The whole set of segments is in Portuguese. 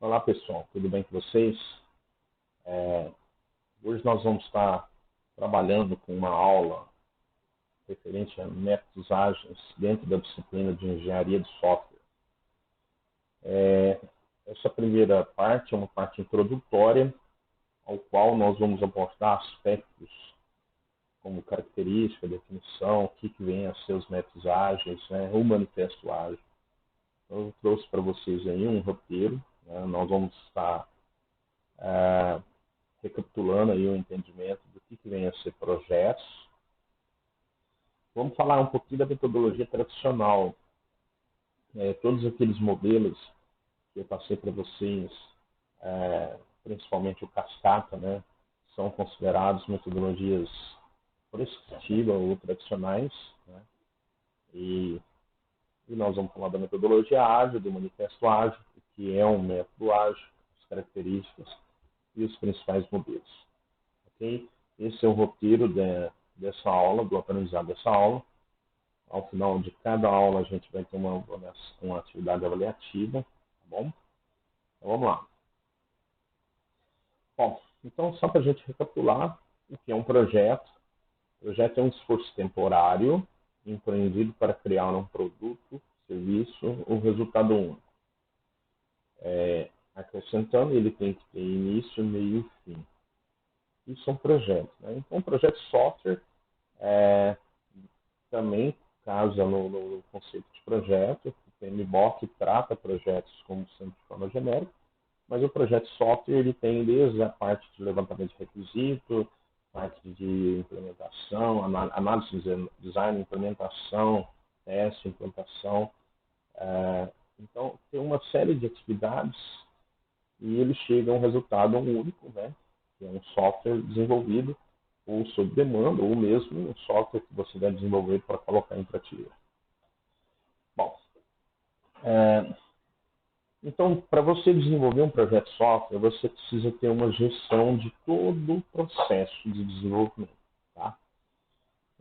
Olá pessoal, tudo bem com vocês? Hoje nós vamos estar trabalhando com uma aula referente a métodos ágeis dentro da disciplina de engenharia de software. Essa primeira parte é uma parte introdutória, ao qual nós vamos abordar aspectos como característica, definição, o que vem a ser os métodos ágeis, o manifesto ágil. Então, eu trouxe para vocês aí um roteiro, nós vamos estar recapitulando aí o entendimento do que vem a ser projetos. Vamos falar um pouquinho da metodologia tradicional. Todos aqueles modelos que eu passei para vocês, principalmente o Cascata, são considerados metodologias prescritivas ou tradicionais. E nós vamos falar da metodologia ágil, do manifesto ágil, o que é um método ágil, as características e os principais modelos. Okay? Esse é o roteiro dessa aula, do aprendizado dessa aula. Ao final de cada aula a gente vai ter uma atividade avaliativa, tá bom? Então vamos lá. Bom, então só para a gente recapitular o que é um projeto. O projeto é um esforço temporário empreendido para criar um produto, serviço ou resultado único. Acrescentando, ele tem que ter início, meio e fim. Isso é um projeto. Então, um projeto de software também casa no conceito de projeto. O PMBOK trata projetos como sendo de forma genérica, mas o projeto de software ele tem desde a parte de levantamento de requisito, parte de implementação, análise de design, implementação, teste, implantação. Então, tem uma série de atividades e ele chega a um resultado único, que é um software desenvolvido ou sob demanda, ou mesmo um software que você vai desenvolver para colocar em prateleira. Bom, então, para você desenvolver um projeto de software, você precisa ter uma gestão de todo o processo de desenvolvimento. Tá?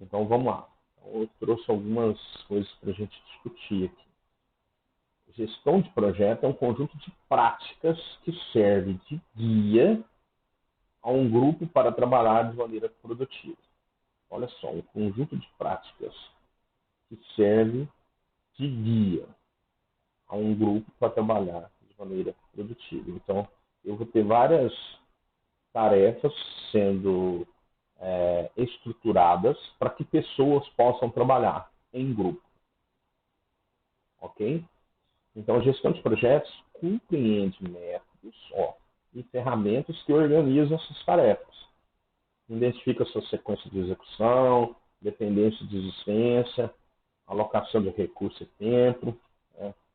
Então, vamos lá. Eu trouxe algumas coisas para a gente discutir aqui. Gestão de projeto é um conjunto de práticas que serve de guia a um grupo para trabalhar de maneira produtiva. Olha só, um conjunto de práticas que serve de guia a um grupo para trabalhar de maneira produtiva. Então, eu vou ter várias tarefas sendo estruturadas para que pessoas possam trabalhar em grupo. Ok? Então, a gestão de projetos compreende métodos e ferramentas que organizam essas tarefas. Identifica a sua sequência de execução, dependência de existência, alocação de recurso e tempo,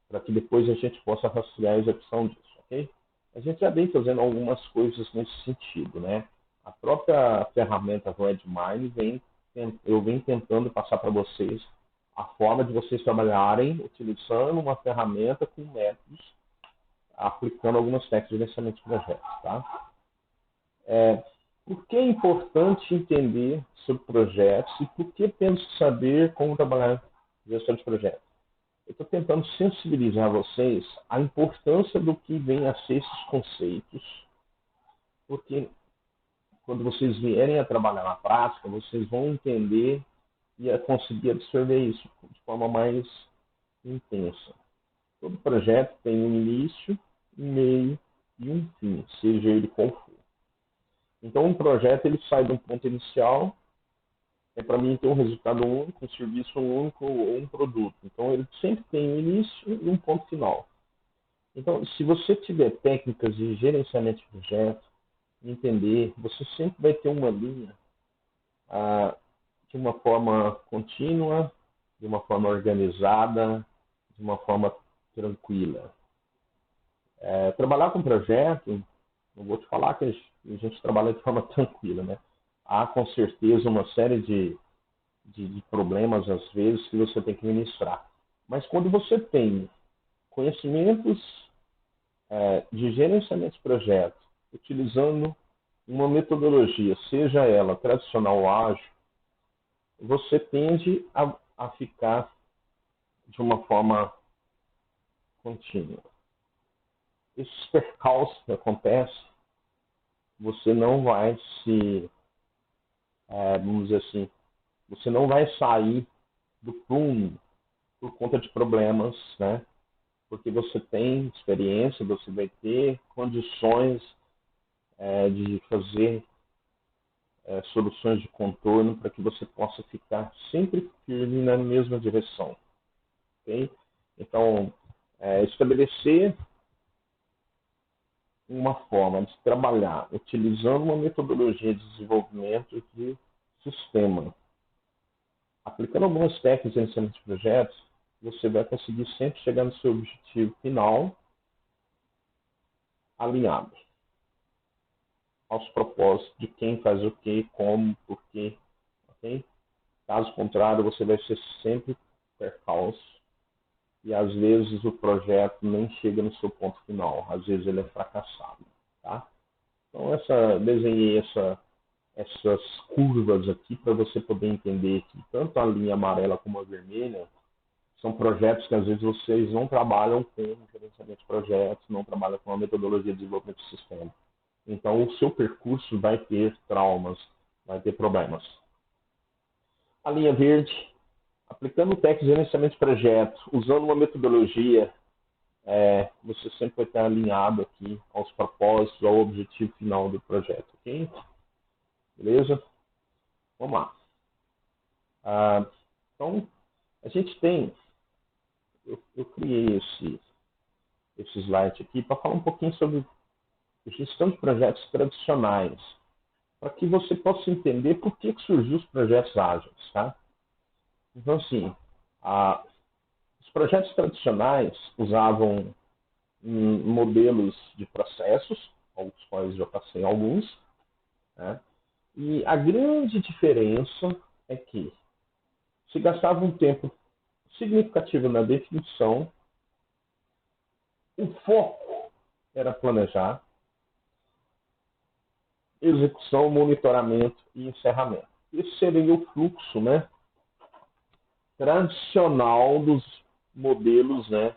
para que depois a gente possa rastrear a execução disso, ok? A gente já vem fazendo algumas coisas nesse sentido, A própria ferramenta Redmine eu venho tentando passar para vocês a forma de vocês trabalharem utilizando uma ferramenta com métodos, aplicando algumas técnicas de gerenciamento de projetos, tá? Por que é importante entender sobre projetos e por que temos que saber como trabalhar em gestão de projetos? Eu estou tentando sensibilizar vocês à importância do que vem a ser esses conceitos, porque quando vocês vierem a trabalhar na prática, vocês vão entender e a conseguir absorver isso de forma mais intensa. Todo projeto tem um início, um meio e um fim, seja ele qual for. Então, um projeto ele sai de um ponto inicial, para mim ter um resultado único, um serviço único ou um produto. Então, ele sempre tem um início e um ponto final. Então, se você tiver técnicas de gerenciamento de projeto, entender, você sempre vai ter uma linha de uma forma contínua, de uma forma organizada, de uma forma tranquila. Trabalhar com projeto, não vou te falar que a gente trabalha de forma tranquila, Há com certeza uma série de problemas, às vezes, que você tem que ministrar. Mas quando você tem conhecimentos de gerenciamento de projeto, utilizando uma metodologia, seja ela tradicional ou ágil, você tende a ficar de uma forma contínua. esses percalços que acontecem, você não vai se, vamos dizer assim, você não vai sair do prumo por conta de problemas, né? Porque você tem experiência, você vai ter condições de fazer soluções de contorno para que você possa ficar sempre firme na mesma direção. Okay? Então, estabelecer uma forma de trabalhar utilizando uma metodologia de desenvolvimento de sistema, aplicando algumas técnicas em cima de projetos, você vai conseguir sempre chegar no seu objetivo final alinhado aos propósitos de quem faz o que, como, por quê. Okay? Caso contrário, você vai ser sempre percalço e às vezes o projeto nem chega no seu ponto final, às vezes ele é fracassado. Tá? Então, desenhei essas curvas aqui para você poder entender que tanto a linha amarela como a vermelha são projetos que às vezes vocês não trabalham com gerenciamento de projetos, não trabalham com a metodologia de desenvolvimento de sistema. Então, o seu percurso vai ter traumas, vai ter problemas. A linha verde, aplicando técnicas de gerenciamento de projetos, usando uma metodologia, você sempre vai estar alinhado aqui aos propósitos, ao objetivo final do projeto, ok? Beleza? Vamos lá. Então, a gente tem, eu criei esse slide aqui para falar um pouquinho sobre gestão de projetos tradicionais, para que você possa entender por que surgiu os projetos ágeis, tá? Então, assim, os projetos tradicionais usavam modelos de processos, aos quais já passei alguns, né? E a grande diferença é que se gastava um tempo significativo na definição, o foco era planejar, execução, monitoramento e encerramento. Esse seria o fluxo, né, tradicional dos modelos, né,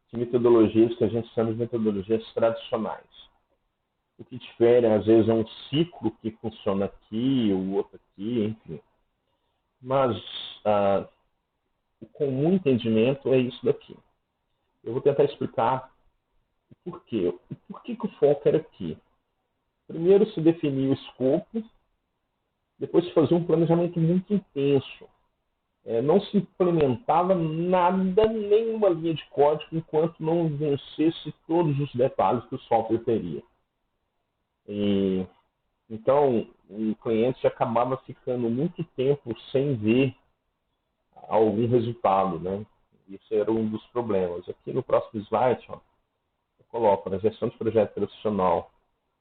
de metodologias que a gente chama de metodologias tradicionais. O que difere, às vezes, é um ciclo que funciona aqui, o outro aqui, enfim. Mas o comum entendimento é isso daqui. Eu vou tentar explicar o porquê. Por que o foco era aqui? Primeiro se definir o escopo, depois se fazia um planejamento muito intenso. Não se implementava nada, nenhuma linha de código, enquanto não vencesse todos os detalhes que o software teria. Então, o cliente acabava ficando muito tempo sem ver algum resultado, né? Isso era um dos problemas. Aqui no próximo slide, ó, eu coloco na gestão de projeto profissional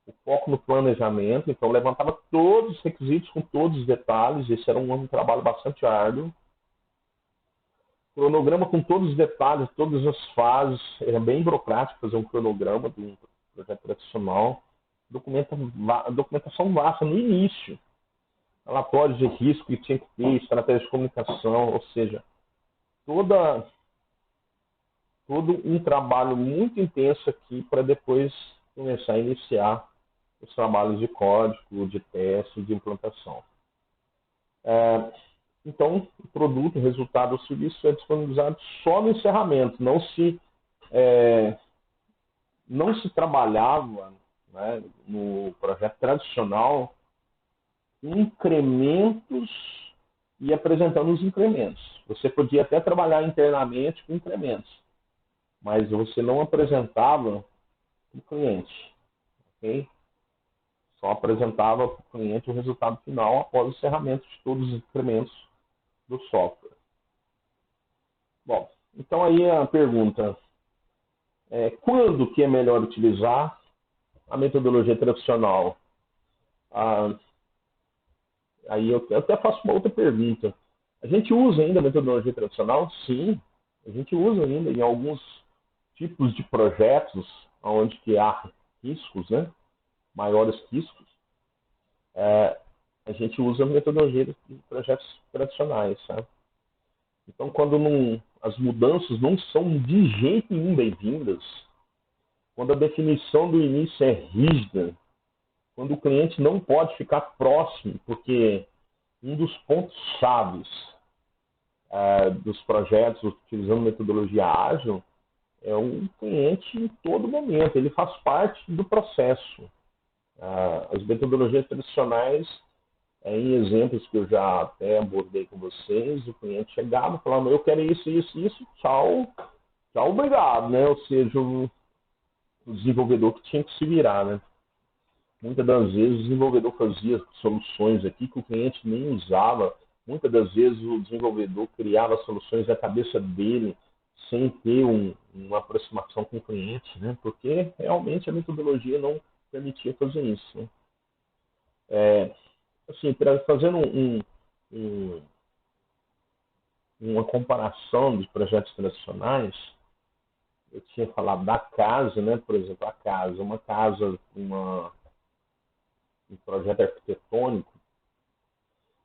o foco no planejamento, então levantava todos os requisitos com todos os detalhes, esse era um trabalho bastante árduo. Cronograma com todos os detalhes, todas as fases, era bem burocrático fazer um cronograma de um projeto tradicional. Documentação vasta no início, relatórios de risco que tinha que ter, estratégia de comunicação, ou seja, todo um trabalho muito intenso aqui para depois começar a iniciar os trabalhos de código, de teste, de implantação. Então, o produto, o resultado do serviço é disponibilizado só no encerramento, não se trabalhava, né, no projeto tradicional incrementos e apresentando os incrementos. Você podia até trabalhar internamente com incrementos, mas você não apresentava para o cliente, ok? Só apresentava para o cliente o resultado final após o encerramento de todos os incrementos do software. Bom, então aí a pergunta é quando que é melhor utilizar a metodologia tradicional? Aí eu até faço uma outra pergunta. A gente usa ainda a metodologia tradicional? Sim, a gente usa ainda em alguns tipos de projetos onde que há riscos, né? Maiores riscos. A gente usa a metodologia de projetos tradicionais, sabe? Então, quando as mudanças não são de jeito nenhum bem-vindas, quando a definição do início é rígida, quando o cliente não pode ficar próximo, porque um dos pontos chaves dos projetos utilizando metodologia ágil é o cliente em todo momento, ele faz parte do processo. As metodologias tradicionais, em exemplos que eu já até abordei com vocês, o cliente chegava falando, eu quero isso, isso, isso, tchau, tchau, obrigado, né? Ou seja, o desenvolvedor que tinha que se virar, né? Muitas das vezes o desenvolvedor fazia soluções aqui que o cliente nem usava. Muitas das vezes o desenvolvedor criava soluções na cabeça dele sem ter uma aproximação com o cliente, né? Porque realmente a metodologia não permitia fazer isso, né? Assim, fazendo uma comparação dos projetos tradicionais, eu tinha falado da casa, né? Por exemplo, uma casa, um projeto arquitetônico,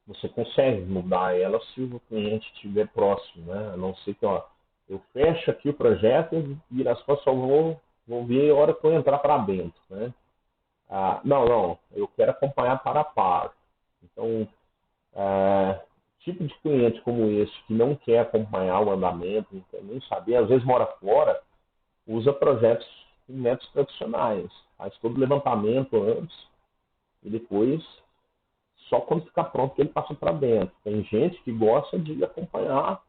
você consegue mudar ela se o cliente estiver próximo, né? A não ser que, ó, eu fecho aqui o projeto e vira as costas, só vou ver a hora que eu entrar para dentro, né? Não, eu quero acompanhar para a par. Então, tipo de cliente como esse, que não quer acompanhar o andamento, não quer nem saber, às vezes mora fora, usa projetos em métodos tradicionais, faz todo o levantamento antes e depois, só quando ficar pronto que ele passa para dentro. Tem gente que gosta de acompanhar,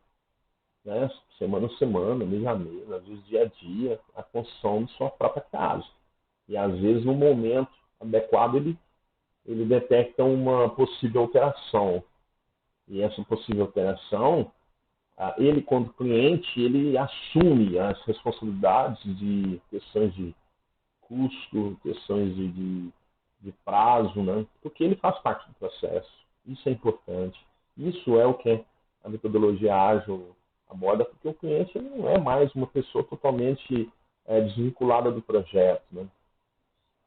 né, semana a semana, mês a mês, às vezes dia a dia, a construção de sua própria casa. E às vezes, no momento adequado, ele detecta uma possível alteração. E essa possível alteração, ele, quando cliente, ele assume as responsabilidades de questões de custo, questões de prazo, né? Porque ele faz parte do processo. Isso é importante. Isso é o que a metodologia ágil aborda, porque o cliente não é mais uma pessoa totalmente desvinculada do projeto, né?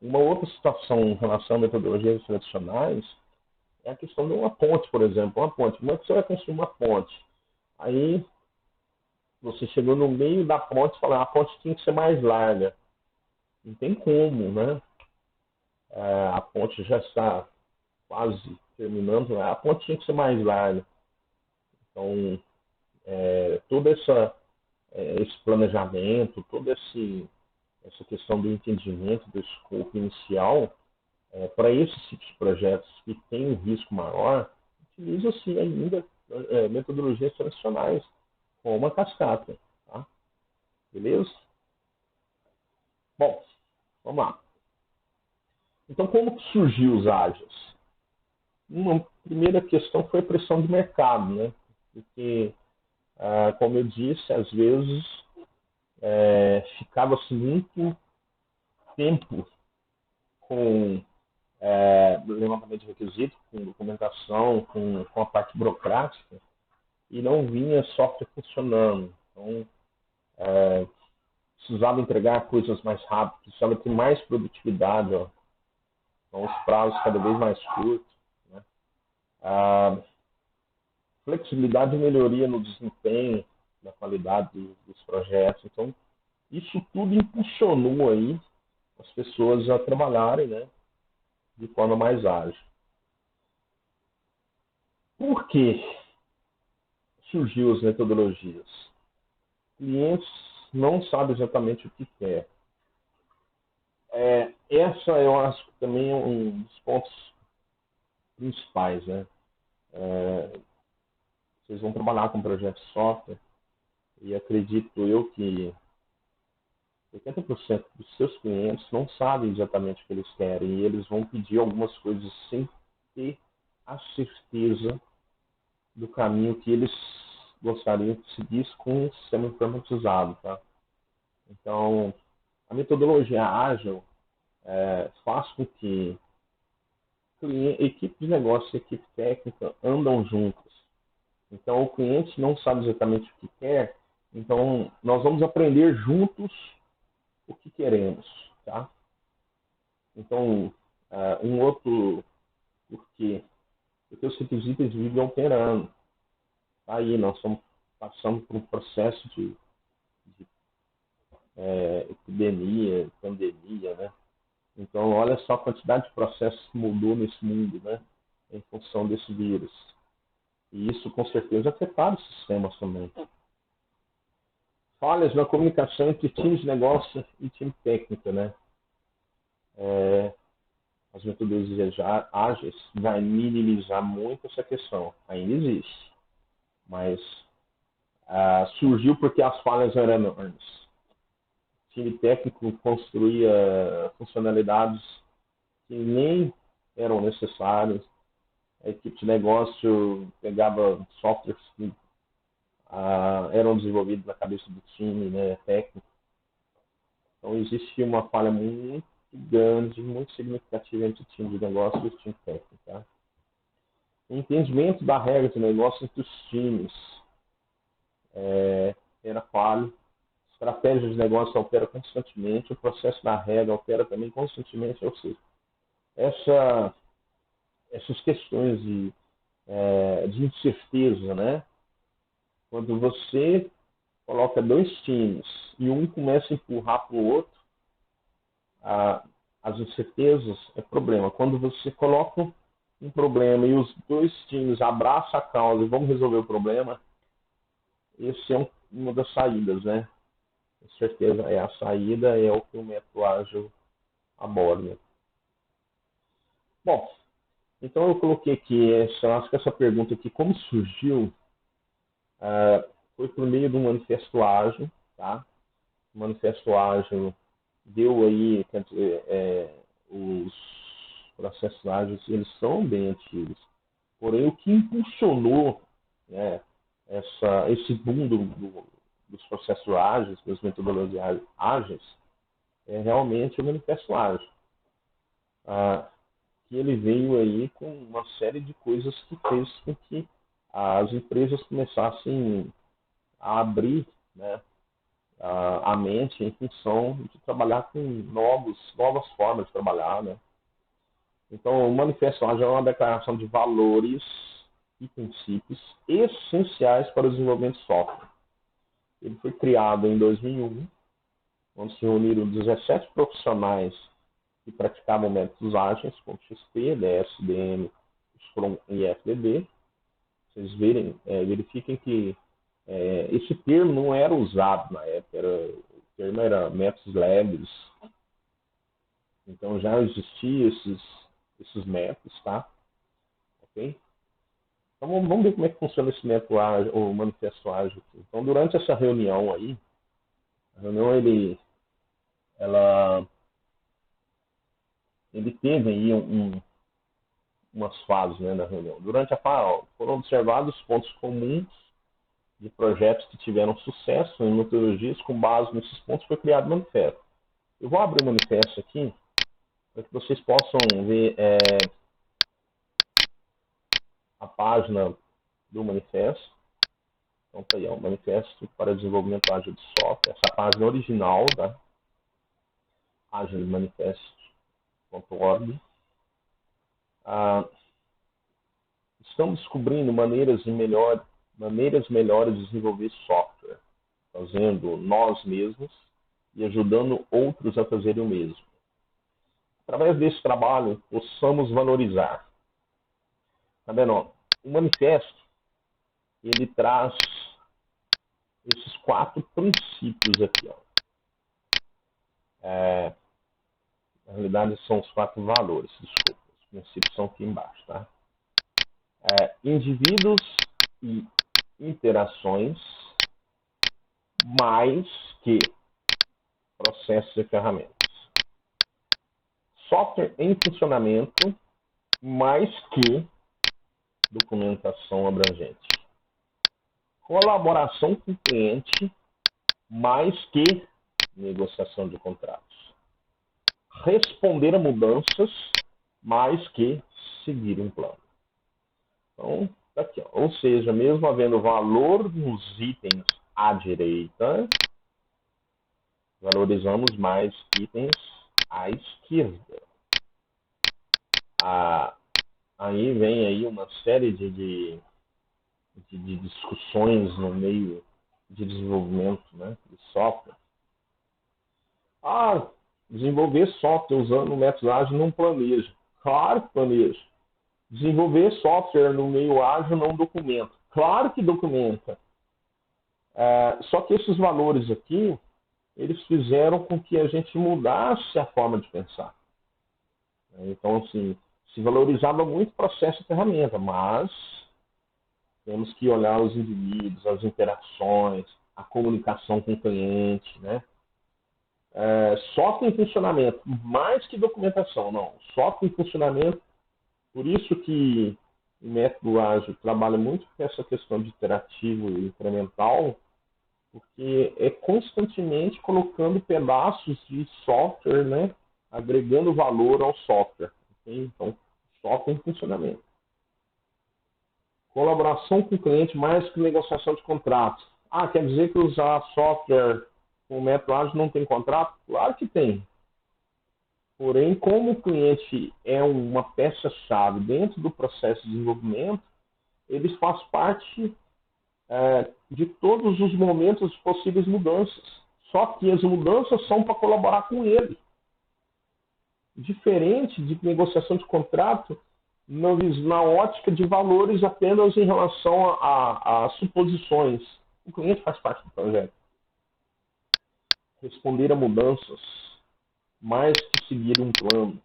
Uma outra situação em relação a metodologias tradicionais é a questão de uma ponte, por exemplo. Uma ponte. Como é que você vai construir uma ponte? Aí você chegou no meio da ponte e falou, a ponte tinha que ser mais larga. Não tem como, né? A ponte já está quase terminando, a ponte tinha que ser mais larga. Então, todo esse planejamento, toda essa questão do entendimento do escopo inicial, para esses tipos de projetos que têm um risco maior, utiliza-se ainda metodologias tradicionais, como a cascata. Tá? Beleza? Bom, vamos lá. Então, como que surgiu os ágeis? Uma primeira questão foi a pressão de mercado, né? Porque, como eu disse, às vezes ficava-se muito tempo com levantamento de requisitos, com documentação, com a parte burocrática, e não vinha software funcionando. Então, precisava entregar coisas mais rápido, precisava ter mais produtividade, ó. Então, os prazos cada vez mais curtos, né? Flexibilidade e melhoria no desempenho, na qualidade dos projetos. Então, isso tudo impulsionou aí as pessoas a trabalharem, né, de forma mais ágil. Por que surgiu as metodologias? Clientes não sabem exatamente o que quer. Essa eu acho que também é um dos pontos principais, né? Vocês vão trabalhar com projetos de software e acredito eu que 80% dos seus clientes não sabem exatamente o que eles querem e eles vão pedir algumas coisas sem ter a certeza do caminho que eles gostariam que seguisse com o sistema informatizado. Tá? Então, a metodologia ágil faz com que equipe de negócio e equipe técnica andam juntas. Então, o cliente não sabe exatamente o que quer, então nós vamos aprender juntos o que queremos. Tá? Então, um outro porquê, porque os requisitos vivem alterando. Aí nós estamos passamos por um processo de epidemia, pandemia, né? Então, olha só a quantidade de processos que mudou nesse mundo, né? Em função desse vírus. E isso, com certeza, afetaram os sistemas também. Falhas na comunicação entre times de negócio e time técnico, né? As metodologias ágeis vai minimizar muito essa questão. Ainda existe, mas surgiu porque as falhas eram enormes. O time técnico construía funcionalidades que nem eram necessárias. A equipe de negócio pegava softwares que eram desenvolvidos na cabeça do time, né, técnico. Então existia uma falha muito grande, muito significativa entre o time de negócio e o time técnico. Tá? O entendimento da regra de negócio entre os times era falho. A estratégia de negócio altera constantemente, o processo da regra altera também constantemente, ou seja, essas questões de incerteza, né? Quando você coloca dois times e um começa a empurrar para o outro, as incertezas é problema. Quando você coloca um problema e os dois times abraçam a causa e vão resolver o problema, esse é uma das saídas, né? Com certeza é a saída, é o que o método ágil aborda. Bom, então eu coloquei aqui, acho que essa pergunta aqui, como surgiu, foi por meio do Manifesto Ágil, tá? O Manifesto Ágil deu aí, quer dizer, os processos ágeis, eles são bem antigos. Porém, o que impulsionou, né, esse boom dos processos ágeis, das metodologias ágeis, é realmente o Manifesto Ágil. Que ele veio aí com uma série de coisas que fez com que as empresas começassem a abrir, né, a mente em função de trabalhar com novas formas de trabalhar, né? Então, o Manifesto Ágil é uma declaração de valores e princípios essenciais para o desenvolvimento de software. Ele foi criado em 2001, onde se reuniram 17 profissionais que praticavam métodos ágeis, como XP, DSDM, Scrum e FDB. Vocês verifiquem que esse termo não era usado na época, o termo era métodos leves. Então já existiam esses métodos, tá? Ok? Então vamos ver como é que funciona esse método ágil, o manifesto ágil. Então durante essa reunião aí, ele teve aí umas fases, né, na reunião. Durante a fase, foram observados pontos comuns de projetos que tiveram sucesso em metodologias. Com base nesses pontos foi criado o manifesto. Eu vou abrir o manifesto aqui para que vocês possam ver a página do manifesto. Então tá aí, o manifesto para desenvolvimento ágil de software. Essa página original da agilmanifest.org. Estamos descobrindo maneiras melhores de desenvolver software, fazendo nós mesmos e ajudando outros a fazerem o mesmo. Através desse trabalho, possamos valorizar. Tá vendo? O manifesto, ele traz esses 4 princípios aqui. Ó. Na realidade, são os 4 valores, desculpa. Os princípios são aqui embaixo, tá? Indivíduos e interações, mais que processos e ferramentas. Software em funcionamento, mais que documentação abrangente. Colaboração com o cliente, mais que negociação de contratos. Responder a mudanças, mais que seguir um plano. Então, tá aqui, ó. Ou seja, mesmo havendo valor nos itens à direita, valorizamos mais itens à esquerda. Aí vem aí uma série de de discussões no meio de desenvolvimento, né, de software. Ah, desenvolver software usando o método ágil não planeja. Claro que planeja. Desenvolver software no meio ágil não documenta. Claro que documenta. Só que esses valores aqui, eles fizeram com que a gente mudasse a forma de pensar. Então, assim, se valorizava muito o processo e ferramenta, mas temos que olhar os indivíduos, as interações, a comunicação com o cliente, né? Software em funcionamento, mais que documentação, não. Software em funcionamento, por isso que o método ágil trabalha muito com essa questão de iterativo e incremental, porque é constantemente colocando pedaços de software, né, agregando valor ao software. Okay? Então, software em funcionamento. Colaboração com o cliente mais que negociação de contratos. Ah, quer dizer que usar software com o método ágil não tem contrato? Claro que tem. Porém, como o cliente é uma peça-chave dentro do processo de desenvolvimento, ele faz parte de todos os momentos de possíveis mudanças. Só que as mudanças são para colaborar com ele. Diferente de negociação de contrato na ótica de valores apenas em relação a suposições. O cliente faz parte do projeto. Responder a mudanças, mais que seguir um plano.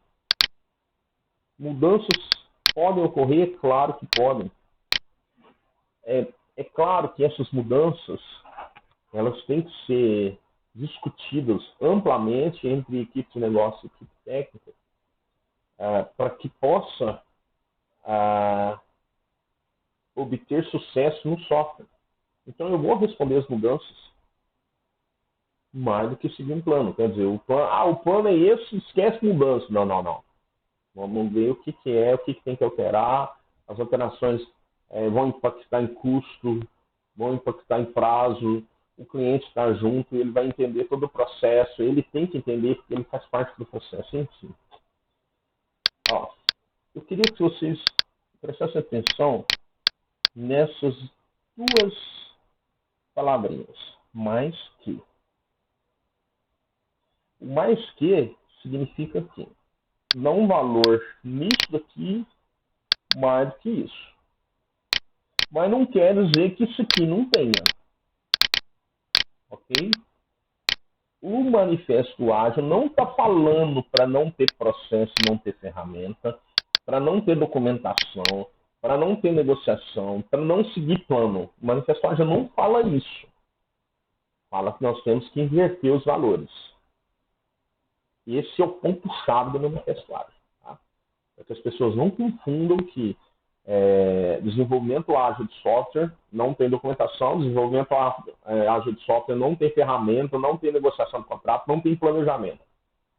Mudanças podem ocorrer? Claro que podem. É claro que essas mudanças elas têm que ser discutidas amplamente entre equipe de negócio e equipe técnica para que possa obter sucesso no software. Então eu vou responder as mudanças mais do que seguir um plano. Quer dizer, o plano é esse, esquece mudança. Não, não, não. Vamos ver o que é, o que tem que alterar. As alterações vão impactar em custo, vão impactar em prazo. O cliente está junto, ele vai entender todo o processo. Ele tem que entender porque ele faz parte do processo em si. Ó, eu queria que vocês prestassem atenção nessas duas palavrinhas. Mais que. O mais que significa que não um valor nisso daqui mais do que isso. Mas não quer dizer que isso aqui não tenha. Ok? O manifesto ágil não está falando para não ter processo, não ter ferramenta, para não ter documentação, para não ter negociação, para não seguir plano. O manifesto ágil não fala isso. Fala que nós temos que inverter os valores. Esse é o ponto-chave do manifesto ágil. Tá? Para que as pessoas não confundam que desenvolvimento ágil de software não tem documentação, desenvolvimento ágil de software não tem ferramenta, não tem negociação de contrato, não tem planejamento.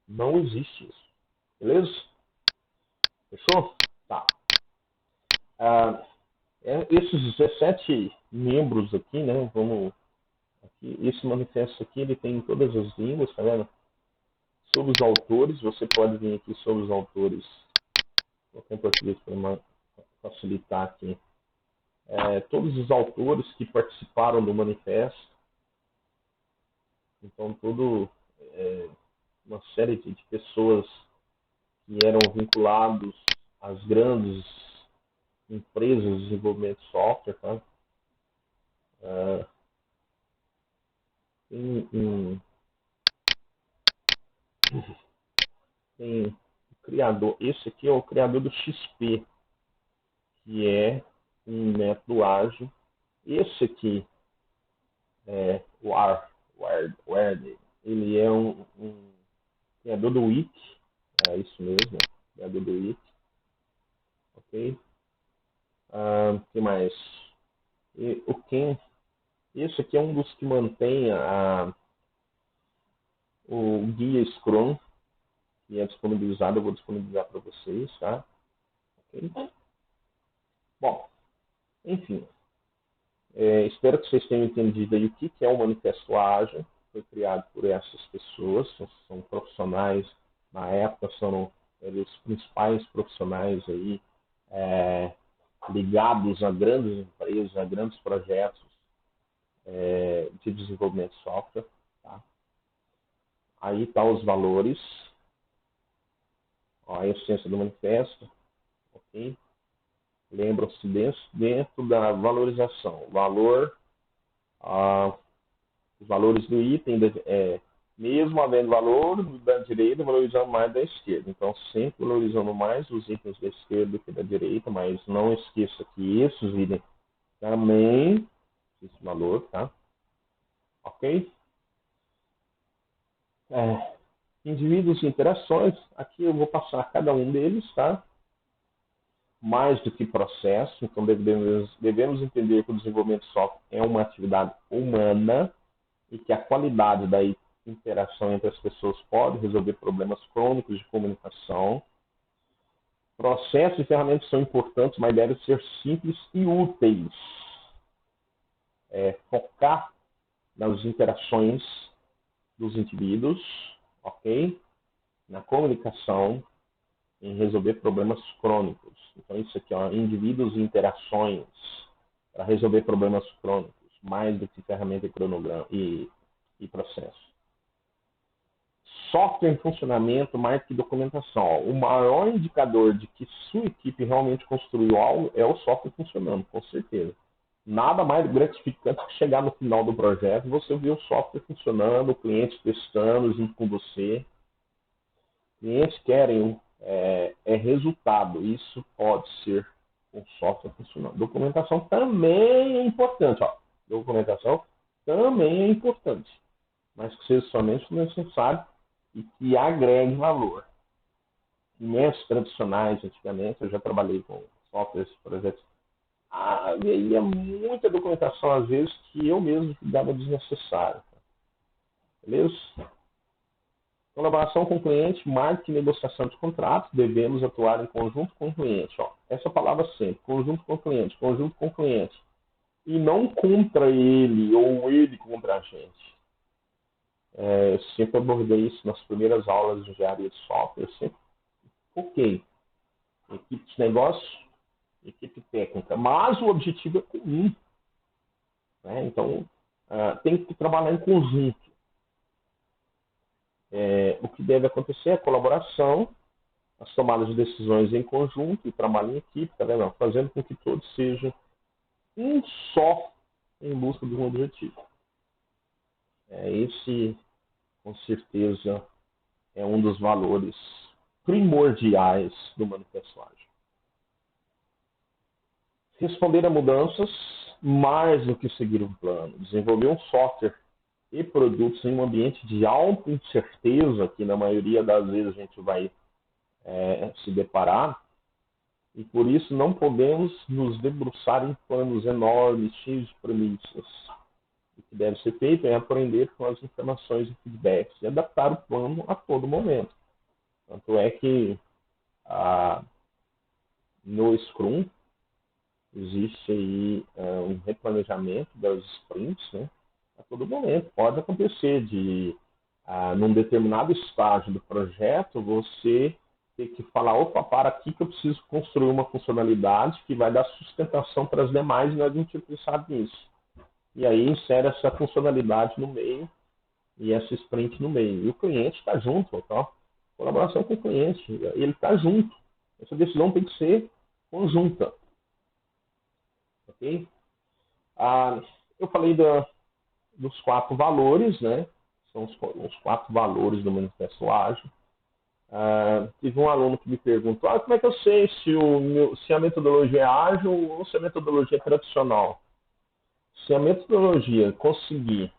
Não existe isso. Beleza? Fechou? Tá. Esses 17 membros aqui, né? Vamos aqui, esse manifesto aqui, ele tem em todas as línguas, tá vendo? Sobre os autores, você pode vir aqui sobre os autores. Vou colocar em português para facilitar aqui. Todos os autores que participaram do manifesto. Então, uma série de pessoas que eram vinculados às grandes empresas de desenvolvimento de software. Tá? Tem o criador. Esse aqui é o criador do XP, que é um método ágil. Esse aqui é o Ward. Ele é um criador do Wiki. É isso mesmo, criador do Wiki. Ok? O que mais? O Ken. Esse aqui é um dos que mantém o guia Scrum, que é disponibilizado. Eu vou disponibilizar para vocês, tá? Okay? Bom, enfim. Espero que vocês tenham entendido aí o que é o Manifesto Ágil. Foi criado por essas pessoas, são profissionais, na época são os principais profissionais aí ligados a grandes empresas, a grandes projetos de desenvolvimento de software. Tá? Aí estão os valores, ó, a essência do manifesto, ok? Lembram-se dentro da valorização, os valores do item, mesmo havendo valor da direita, valorizando mais da esquerda. Então, sempre valorizando mais os itens da esquerda do que da direita, mas não esqueça que esses itens também, esse valor, tá? Ok? Indivíduos e interações, aqui eu vou passar cada um deles, tá? Mais do que processo, então devemos entender que o desenvolvimento de software é uma atividade humana e que a qualidade da interação entre as pessoas pode resolver problemas crônicos de comunicação. Processos e ferramentas são importantes, mas devem ser simples e úteis. Focar nas interações dos indivíduos, ok? Na comunicação, em resolver problemas crônicos. Então, isso aqui, ó, indivíduos e interações para resolver problemas crônicos, mais do que ferramenta e cronograma e processo. Software em funcionamento, mais que documentação. Ó, o maior indicador de que sua equipe realmente construiu algo é o software funcionando, com certeza. Nada mais gratificante que chegar no final do projeto e você ver o software funcionando, o cliente testando junto com você. Clientes querem resultado. Isso pode ser um software funcionando. Documentação também é importante. Ó. Documentação também é importante, mas que seja somente necessário e que agregue valor. Métodos tradicionais, antigamente, eu já trabalhei com softwares, projetos. Havia muita documentação, às vezes, que eu mesmo julgava desnecessária. Beleza? Colaboração com o cliente, marketing e negociação de contratos, devemos atuar em conjunto com o cliente. Ó, essa palavra sempre, conjunto com o cliente, conjunto com o cliente. E não contra ele ou ele contra a gente. Eu sempre abordei isso nas primeiras aulas de engenharia de software. Sempre foquei. Equipe de negócio, equipe técnica. Mas o objetivo é comum. Né? Então, tem que trabalhar em conjunto. O que deve acontecer é a colaboração, as tomadas de decisões em conjunto e trabalho em equipe, tá vendo? Fazendo com que todos sejam um só em busca de um objetivo. Esse, com certeza, é um dos valores primordiais do Manifesto Ágil. Responder a mudanças mais do que seguir um plano. Desenvolver um software e produtos em um ambiente de alta incerteza, que na maioria das vezes a gente vai se deparar, e por isso não podemos nos debruçar em planos enormes, cheios de premissas. O que deve ser feito é aprender com as informações e feedbacks e adaptar o plano a todo momento. Tanto é que no Scrum existe aí um replanejamento das sprints, né? A todo momento. Pode acontecer de, num determinado estágio do projeto, você ter que falar, opa, para aqui que eu preciso construir uma funcionalidade que vai dar sustentação para as demais e nós não tínhamos pensado nisso. E aí insere essa funcionalidade no meio e essa sprint no meio. E o cliente está junto, tá? Colaboração com o cliente, ele está junto. Essa decisão tem que ser conjunta. Ok? Eu falei dos 4 valores, né? São os 4 valores do Manifesto Ágil. Tive um aluno que me perguntou, como é que eu sei se a metodologia é ágil ou se a metodologia é tradicional? Se a metodologia conseguir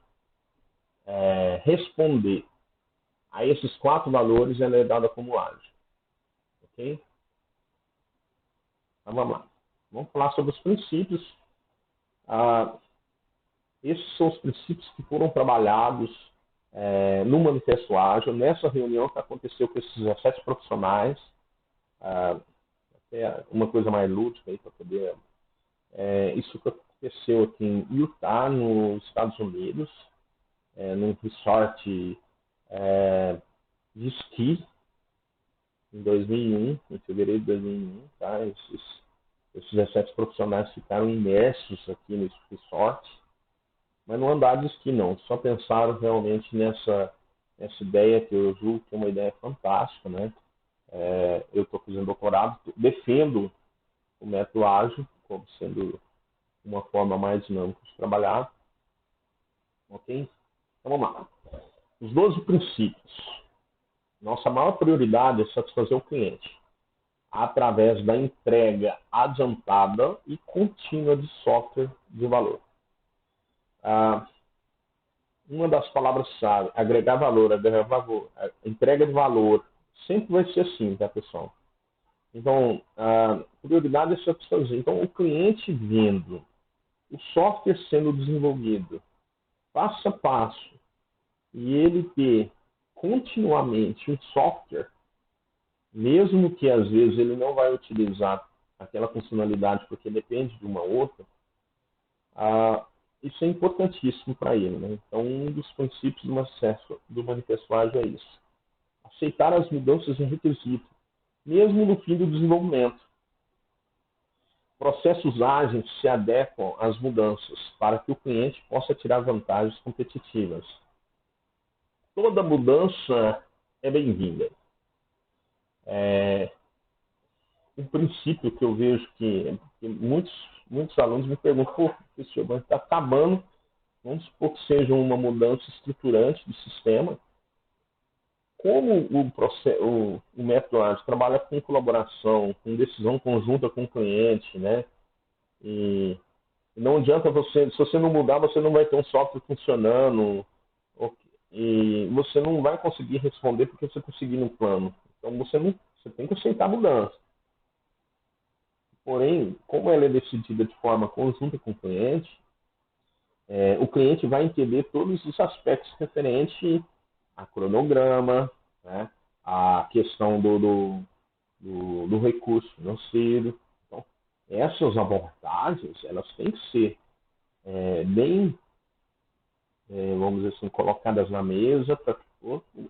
responder a esses 4 valores, ela é dada como ágil. Ok? Então vamos lá. Vamos falar sobre os princípios. Esses são os princípios que foram trabalhados no Manifesto Ágil, nessa reunião que aconteceu com esses 17 profissionais. Até uma coisa mais lúdica para poder. Isso que aconteceu aqui em Utah, nos Estados Unidos, num resort de esqui, em 2001, em fevereiro de 2001. Tá? esses 17 profissionais ficaram imersos aqui nesse resort, mas não andaram de esqui, não. Só pensaram realmente nessa ideia que eu julgo que é uma ideia fantástica, né? Eu estou fazendo doutorado, defendo o método ágil como sendo uma forma mais dinâmica de trabalhar. Ok? Então vamos lá. Os 12 princípios. Nossa maior prioridade é satisfazer o cliente através da entrega adiantada e contínua de software de valor. Uma das palavras-chave, agregar valor, entrega de valor, sempre vai ser assim, tá, pessoal? Então, a prioridade é satisfazer. Então, o cliente vendo, o software sendo desenvolvido, passo a passo, e ele ter continuamente um software, mesmo que às vezes ele não vai utilizar aquela funcionalidade porque depende de uma outra, isso é importantíssimo para ele, né? Então, um dos princípios do acesso do Manifesto Ágil é isso. Aceitar as mudanças é requisito, mesmo no fim do desenvolvimento. Processos ágeis se adequam às mudanças para que o cliente possa tirar vantagens competitivas. Toda mudança é bem-vinda. Um princípio que eu vejo que muitos alunos me perguntam, pô, professor, mas está acabando, vamos supor que seja uma mudança estruturante do sistema. Como o método ágil trabalha com colaboração, com decisão conjunta com o cliente, né? E não adianta você, se você não mudar, você não vai ter um software funcionando, e você não vai conseguir responder porque você está seguindo o plano. Então você tem que aceitar a mudança. Porém, como ela é decidida de forma conjunta com o cliente vai entender todos os aspectos referentes a cronograma, né, a questão do recurso financeiro. Então, essas abordagens, elas têm que ser bem, vamos dizer assim, colocadas na mesa, para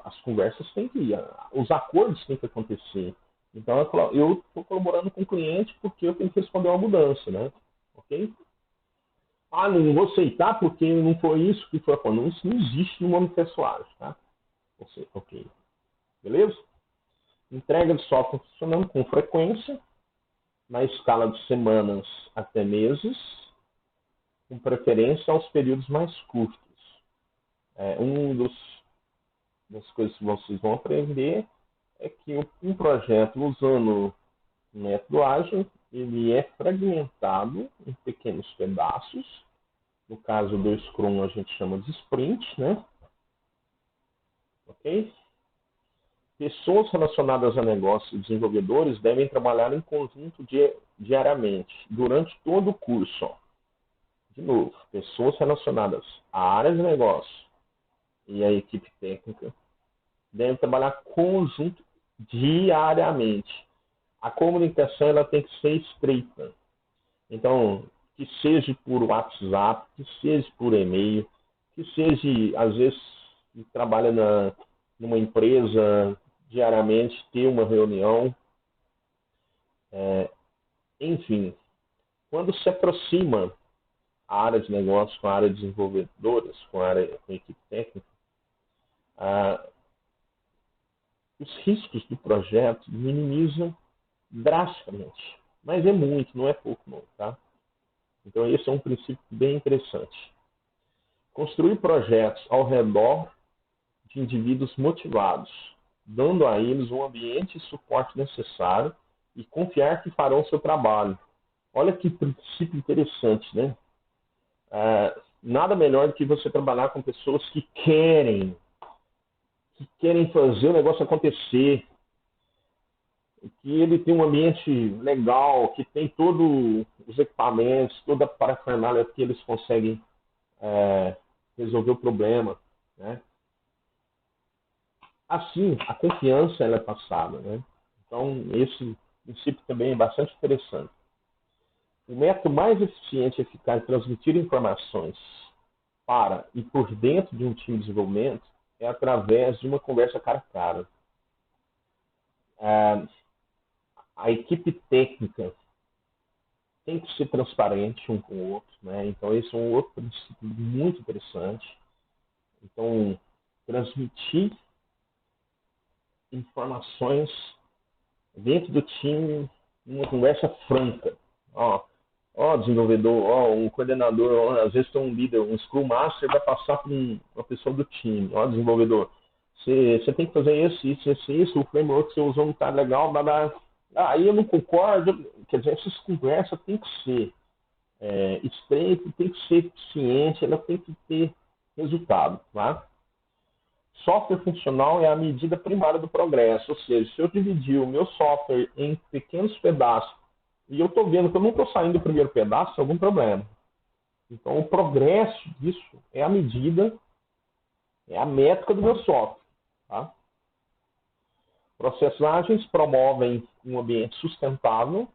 as conversas têm que ir, os acordos têm que acontecer. Então, eu estou colaborando com o cliente porque eu tenho que responder uma mudança, né? Ok? Não vou aceitar porque não foi isso que foi falado. Isso não existe no Manifesto Ágil, tá? Ok. Beleza? Entrega de software funcionando com frequência, na escala de semanas até meses, com preferência aos períodos mais curtos. Das coisas que vocês vão aprender é que um projeto usando o método ágil, ele é fragmentado em pequenos pedaços. No caso do Scrum, a gente chama de sprint, né? Ok? Pessoas relacionadas a negócios e desenvolvedores devem trabalhar em conjunto diariamente, durante todo o curso. De novo, pessoas relacionadas à área de negócio e à equipe técnica devem trabalhar conjunto diariamente. A comunicação ela tem que ser estreita. Então, que seja por WhatsApp, que seja por e-mail, que seja, às vezes, que trabalha numa empresa diariamente, ter uma reunião. Enfim, quando se aproxima a área de negócio com a área de desenvolvedores, com a equipe técnica, os riscos do projeto minimizam drasticamente. Mas é muito, não é pouco não, tá? Então esse é um princípio bem interessante. Construir projetos ao redor de indivíduos motivados, dando a eles um ambiente e suporte necessário e confiar que farão o seu trabalho. Olha que princípio interessante, né? Nada melhor do que você trabalhar com pessoas que querem fazer o negócio acontecer, que ele tem um ambiente legal, que tem todos os equipamentos, toda a parafernália que eles conseguem resolver o problema, né? Assim, a confiança ela é passada, né? Então, esse princípio também é bastante interessante. O método mais eficiente e eficaz de transmitir informações para e por dentro de um time de desenvolvimento é através de uma conversa cara a cara. A equipe técnica tem que ser transparente um com o outro, né? Então esse é um outro princípio muito interessante. Então, transmitir informações dentro do time, numa conversa franca. Desenvolvedor, um coordenador, às vezes tem um líder, um Scrum Master vai passar para uma pessoa do time. Desenvolvedor, você tem que fazer isso, o framework que você usou não está legal, aí eu não concordo. Quer dizer, essas conversas tem que ser estreita, tem que ser eficiente, ela tem que ter resultado, tá? Software funcional é a medida primária do progresso, ou seja, se eu dividir o meu software em pequenos pedaços e eu estou vendo que eu não estou saindo do primeiro pedaço, tem algum problema. Então, o progresso disso é a medida, é a métrica do meu software. Tá? Processos ágeis promovem um ambiente sustentável.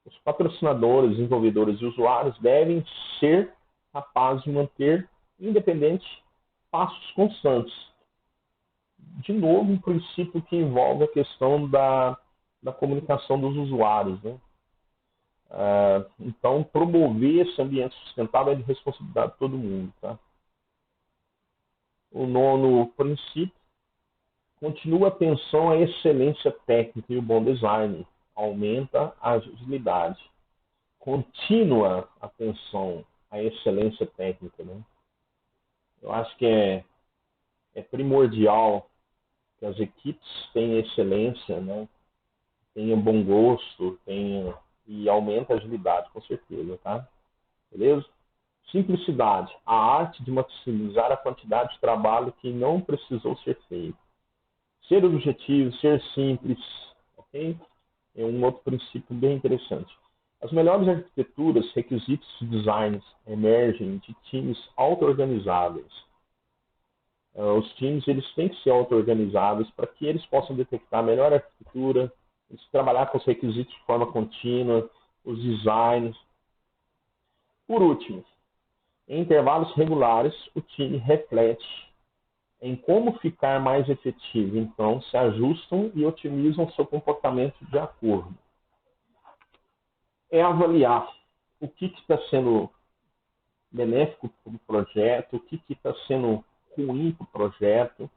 Os patrocinadores, desenvolvedores e usuários devem ser capazes de manter, independente, passos constantes. De novo, um princípio que envolve a questão da comunicação dos usuários. Né? Então, promover esse ambiente sustentável é de responsabilidade de todo mundo. Tá? O nono princípio, continua a atenção à excelência técnica e o bom design. Aumenta a agilidade. Contínua atenção à excelência técnica. Né? Eu acho que é primordial que as equipes tenham excelência, né? Tenham bom gosto, e aumenta a agilidade, com certeza, tá? Beleza? Simplicidade, a arte de maximizar a quantidade de trabalho que não precisou ser feito. Ser objetivo, ser simples, ok? É um outro princípio bem interessante. As melhores arquiteturas, requisitos e designs emergem de times auto-organizáveis. Os times eles têm que ser auto-organizáveis para que eles possam detectar a melhor arquitetura, eles trabalhar com os requisitos de forma contínua, os designs. Por último, em intervalos regulares, o time reflete em como ficar mais efetivo. Então, se ajustam e otimizam seu comportamento de acordo. É avaliar o que está sendo benéfico para o projeto, o que está sendo ruim para o projeto,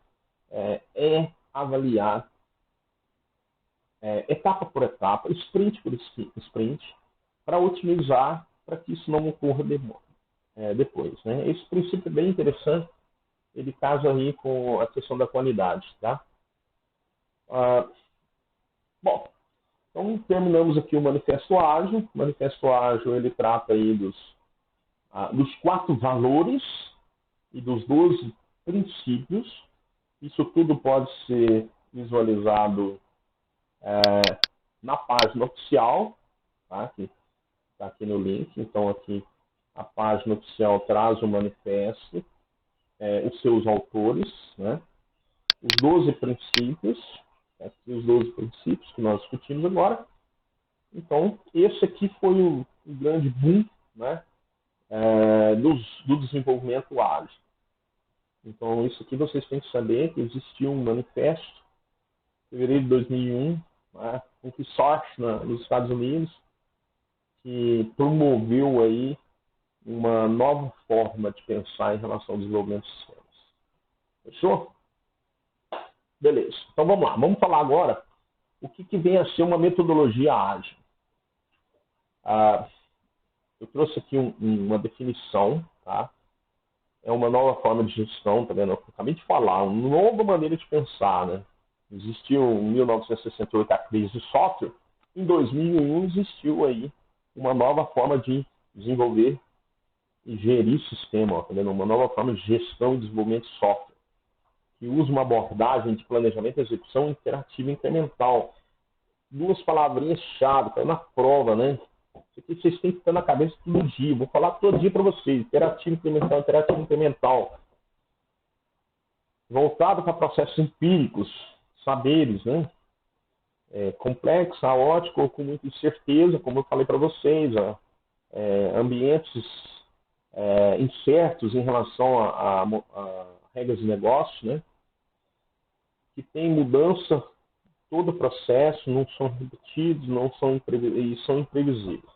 avaliar etapa por etapa, sprint por sprint, para otimizar, para que isso não ocorra depois. Né? Esse princípio é bem interessante, ele casa aí com a questão da qualidade. Tá? Bom, então terminamos aqui o Manifesto Ágil. O Manifesto Ágil ele trata aí dos 4 valores e dos 12 princípios. Isso tudo pode ser visualizado na página oficial, tá? Que está aqui no link. Então, aqui a página oficial traz o manifesto, os seus autores, né? Os 12 princípios, aqui os 12 princípios que nós discutimos agora. Então, esse aqui foi o grande boom, né? Do desenvolvimento ágil. Então, isso aqui vocês têm que saber que existiu um manifesto em fevereiro de 2001, né, com que sorte nos Estados Unidos, que promoveu aí uma nova forma de pensar em relação ao desenvolvimento de sistemas. Fechou? Beleza. Então vamos lá. Vamos falar agora o que vem a ser uma metodologia ágil. Eu trouxe aqui uma definição, tá? É uma nova forma de gestão, tá vendo? Eu acabei de falar, uma nova maneira de pensar, né? Existiu em 1968 a crise de software, em 2001 existiu aí uma nova forma de desenvolver e gerir sistema, tá vendo? Uma nova forma de gestão e desenvolvimento de software, que usa uma abordagem de planejamento e execução interativa incremental. 2 palavrinhas-chave, caiu na prova, né? Isso aqui vocês têm que estar na cabeça todo dia. Vou falar todo dia para vocês. Interativo incremental. Voltado para processos empíricos, saberes, né? Complexo, caótico, com muita incerteza, como eu falei para vocês. Ambientes incertos em relação a regras de negócio, né? Que tem mudança todo o processo, não são repetidos, e são imprevisíveis.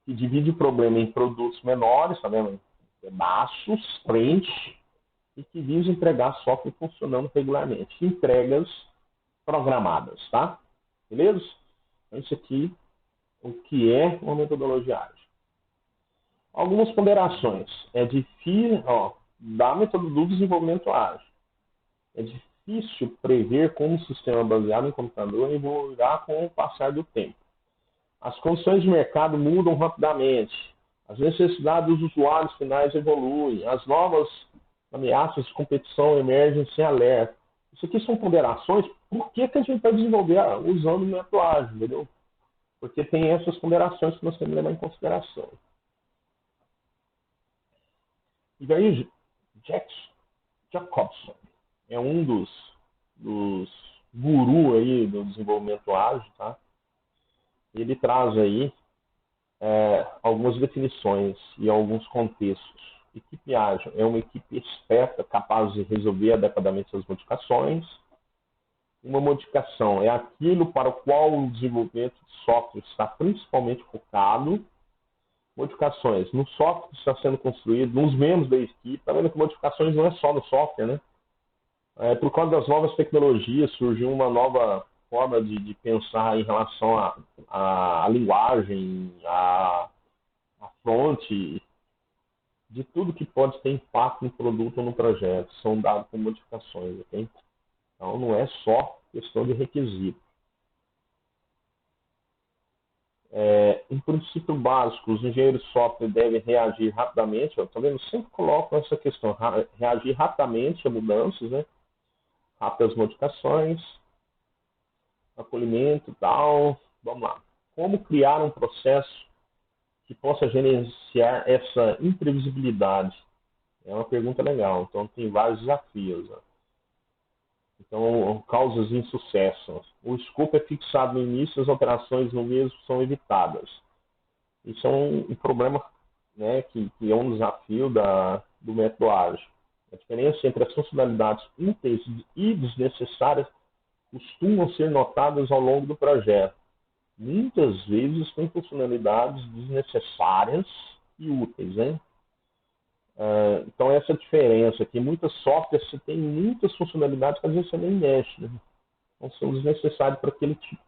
que divide o problema em produtos menores, tá vendo? Pedaços, frente, e que visa entregar software funcionando regularmente. Entregas programadas, tá? Beleza? Então, isso aqui, o que é uma metodologia ágil. Algumas ponderações. É difícil, da metodologia do desenvolvimento ágil. É difícil prever como o sistema baseado em computador evoluirá com o passar do tempo. As condições de mercado mudam rapidamente. As necessidades dos usuários finais evoluem. As novas ameaças de competição emergem sem alerta. Isso aqui são ponderações. Por que a gente vai desenvolver usando o método ágil, entendeu? Porque tem essas ponderações que nós temos que levar em consideração. E aí, Jacobson é um dos gurus aí do desenvolvimento ágil, tá? Ele traz aí algumas definições e alguns contextos. Equipe ágil é uma equipe esperta, capaz de resolver adequadamente as modificações. Uma modificação é aquilo para o qual o desenvolvimento de software está principalmente focado. Modificações no software que está sendo construído, nos membros da equipe. Está vendo que modificações não é só no software, né? Por causa das novas tecnologias, surgiu uma nova forma de pensar em relação à linguagem, à fonte, de tudo que pode ter impacto no produto ou no projeto. São dados com modificações, ok? Então, não é só questão de requisito. Em princípio básico, os engenheiros de software devem reagir rapidamente. Tá vendo? Sempre colocam essa questão, reagir rapidamente a mudanças, né? Rápidas modificações, acolhimento e tal. Vamos lá. Como criar um processo que possa gerenciar essa imprevisibilidade? É uma pergunta legal. Então, tem vários desafios. Né? Então, causas de insucesso. O escopo é fixado no início, as alterações no mesmo são evitadas. Isso é um problema, né, que é um desafio do método ágil. A diferença entre as funcionalidades úteis e desnecessárias costumam ser notadas ao longo do projeto. Muitas vezes tem funcionalidades desnecessárias e úteis, né? Então, essa diferença aqui, muitas softwares você tem muitas funcionalidades que às vezes você nem mexe, né? Então, são desnecessários para aquele tipo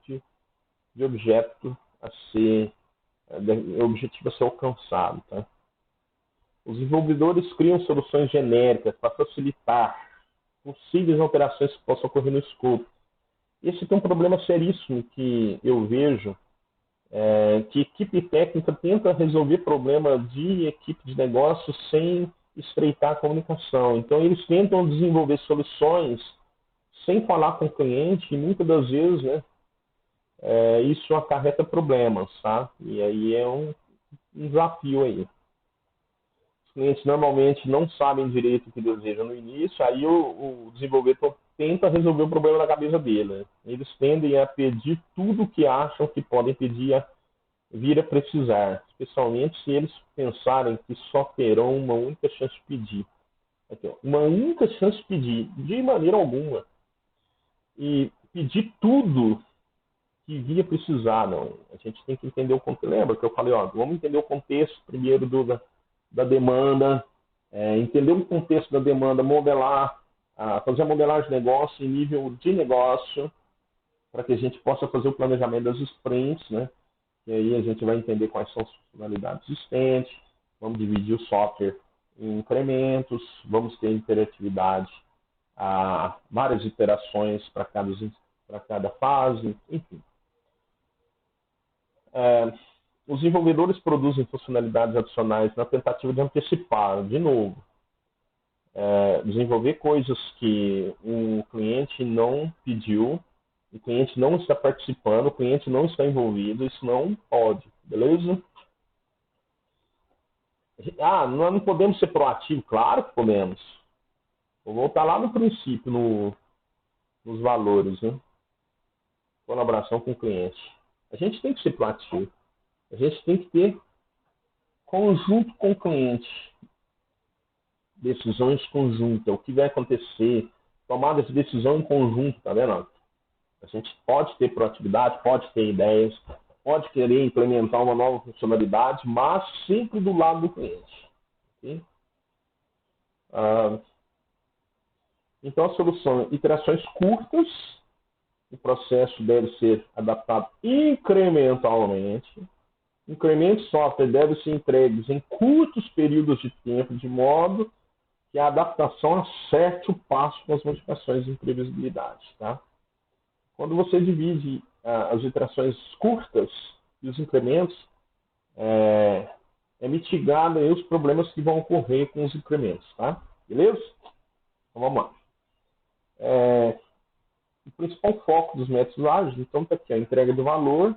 de objeto a ser, objetivo a ser alcançado, tá? Os desenvolvedores criam soluções genéricas para facilitar possíveis alterações que possam ocorrer no escopo. Esse é um problema seríssimo que eu vejo, que equipe técnica tenta resolver problema de equipe de negócio sem estreitar a comunicação. Então, eles tentam desenvolver soluções sem falar com o cliente e muitas das vezes, né, isso acarreta problemas, tá? E aí é um desafio aí. Os clientes normalmente não sabem direito o que desejam no início, aí o desenvolvedor tenta resolver o problema na cabeça dele. Né? Eles tendem a pedir tudo o que acham que podem pedir vir a precisar, especialmente se eles pensarem que só terão uma única chance de pedir. Aqui, ó, uma única chance de pedir, de maneira alguma. E pedir tudo que iria precisar, não. A gente tem que entender o contexto. Lembra que eu falei, vamos entender o contexto primeiro da demanda, entender o contexto da demanda, modelar, fazer a modelagem de negócio em nível de negócio, para que a gente possa fazer o planejamento das sprints, né? E aí a gente vai entender quais são as funcionalidades existentes, vamos dividir o software em incrementos, vamos ter interatividade, várias iterações para cada fase, enfim. Os desenvolvedores produzem funcionalidades adicionais na tentativa de antecipar, de novo, desenvolver coisas que o cliente não pediu, o cliente não está participando, o cliente não está envolvido, isso não pode, beleza? Nós não podemos ser proativos? Claro que podemos. Vou voltar lá no princípio, nos valores, né? Colaboração com o cliente. A gente tem que ser proativo. A gente tem que ter conjunto com o cliente. Decisões conjuntas. O que vai acontecer? Tomada de decisão em conjunto, tá vendo? A gente pode ter proatividade, pode ter ideias, pode querer implementar uma nova funcionalidade, mas sempre do lado do cliente. Okay? Então, a solução é iterações curtas, o processo deve ser adaptado incrementalmente, incrementos de software devem ser entregues em curtos períodos de tempo, de modo que a adaptação acerte o passo com as modificações de imprevisibilidade. Tá? Quando você divide as iterações curtas e os incrementos, é mitigado aí os problemas que vão ocorrer com os incrementos. Tá? Beleza? Então vamos lá. O principal foco dos métodos ágeis, então, está aqui a entrega de valor.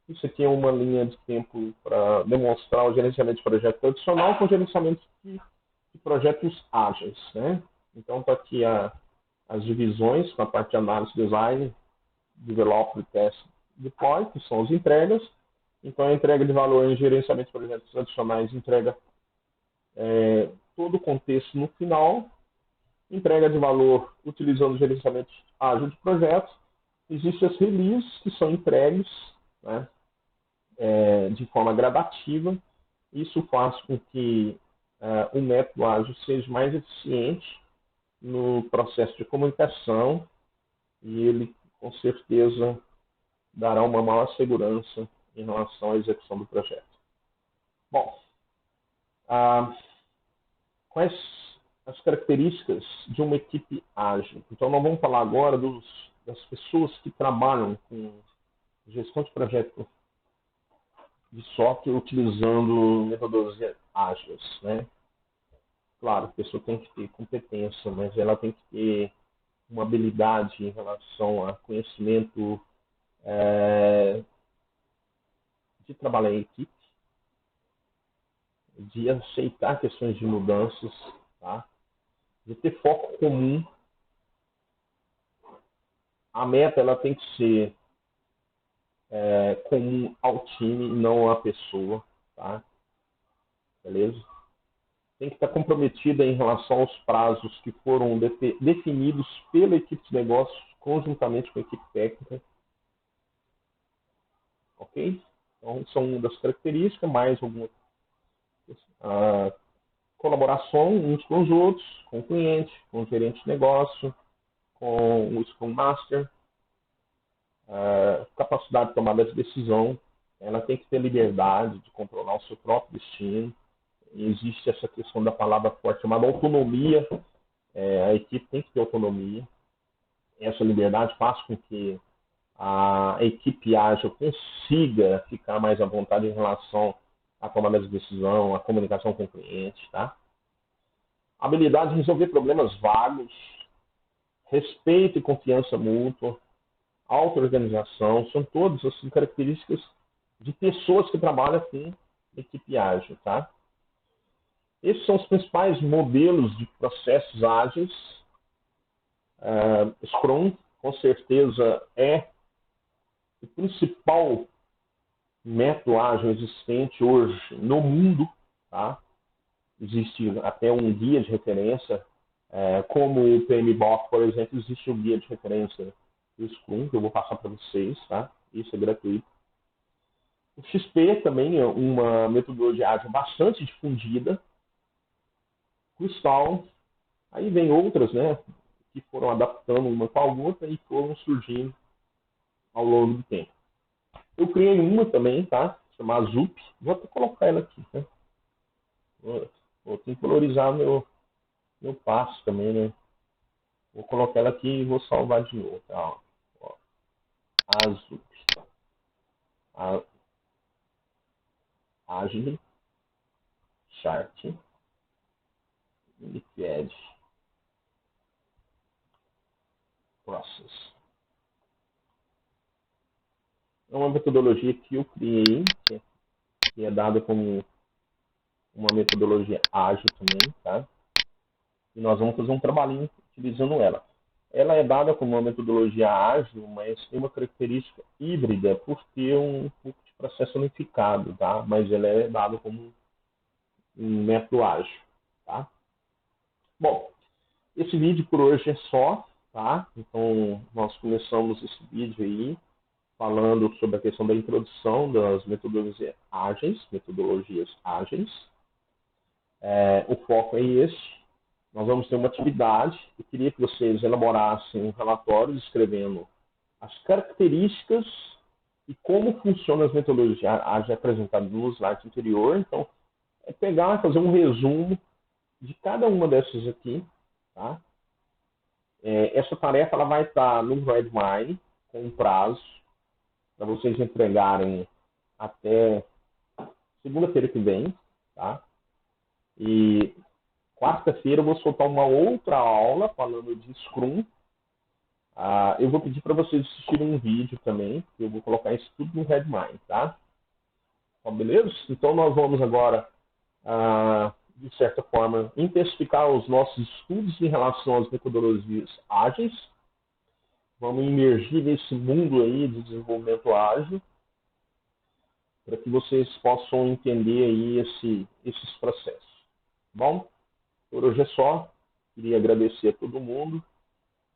Isso aqui é uma linha de tempo para demonstrar o gerenciamento de projeto tradicional com gerenciamento de projetos ágeis. Né? Então, está aqui as divisões, com a parte de análise, design, develop, test, deploy, que são as entregas. Então, a entrega de valor em gerenciamento de projetos tradicionais entrega todo o contexto no final. Entrega de valor utilizando o gerenciamento ágil de projetos. Existem as releases, que são entregues, né, de forma gradativa. Isso faz com que o método ágil seja mais eficiente no processo de comunicação e ele, com certeza, dará uma maior segurança em relação à execução do projeto. Bom, quais as características de uma equipe ágil? Então, nós vamos falar agora das pessoas que trabalham com gestão de projeto de software utilizando metodologias ágeis, né? Claro, a pessoa tem que ter competência, mas ela tem que ter uma habilidade em relação a conhecimento de trabalhar em equipe, de aceitar questões de mudanças, tá? De ter foco comum. A meta ela tem que ser comum ao time e não à pessoa, tá? Beleza? Tem que estar comprometida em relação aos prazos que foram definidos pela equipe de negócios conjuntamente com a equipe técnica. Ok? Então, são uma das características, mais alguma colaboração uns com os outros, com o cliente, com o gerente de negócio, com o Scrum Master, capacidade de tomada de decisão. Ela tem que ter liberdade de controlar o seu próprio destino. Existe essa questão da palavra forte chamada autonomia. A equipe tem que ter autonomia. Essa liberdade faz com que a equipe ágil consiga ficar mais à vontade em relação à tomada de decisão, à comunicação com o cliente, tá? Habilidade de resolver problemas vagos, respeito e confiança mútua, auto-organização, são todas as características de pessoas que trabalham com equipe ágil, tá? Esses são os principais modelos de processos ágeis. Scrum, com certeza, é o principal método ágil existente hoje no mundo, tá? Existe até um guia de referência, como o PMBOK, por exemplo, existe um guia de referência do Scrum, que eu vou passar para vocês, tá? Isso é gratuito. O XP também é uma metodologia ágil bastante difundida. Crystal, aí vem outras, né, que foram adaptando uma com a outra e foram surgindo ao longo do tempo. Eu criei uma também, tá? Chamada Zup. Vou até colocar ela aqui, né? Vou temporizar meu passo também, né? Vou colocar ela aqui e vou salvar de novo, tá? Ó. A Zup. Agile Chart Liquid Process. É uma metodologia que eu criei, que é dada como uma metodologia ágil também, tá? E nós vamos fazer um trabalhinho utilizando ela. Ela é dada como uma metodologia ágil, mas tem uma característica híbrida por ter um pouco de processo unificado, tá? Mas ela é dada como um método ágil, tá? Bom, esse vídeo por hoje é só, tá? Então, nós começamos esse vídeo aí. falando sobre a questão da introdução das metodologias ágeis. O foco é esse. Nós vamos ter uma atividade. Eu queria que vocês elaborassem um relatório descrevendo as características e como funcionam as metodologias ágeis apresentadas no slide anterior. Então, é pegar e fazer um resumo de cada uma dessas aqui. Tá? Essa tarefa ela vai estar no Redmine, com um prazo, para vocês entregarem até segunda-feira que vem. Tá? E quarta-feira eu vou soltar uma outra aula falando de Scrum. Eu vou pedir para vocês assistirem um vídeo também, que eu vou colocar isso tudo no Redmine, tá? Então, beleza? Então nós vamos agora, de certa forma, intensificar os nossos estudos em relação às metodologias ágeis. Vamos imergir nesse mundo aí de desenvolvimento ágil, para que vocês possam entender aí esses processos. Bom, por hoje é só. Queria agradecer a todo mundo.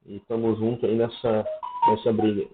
E estamos juntos aí nessa briga.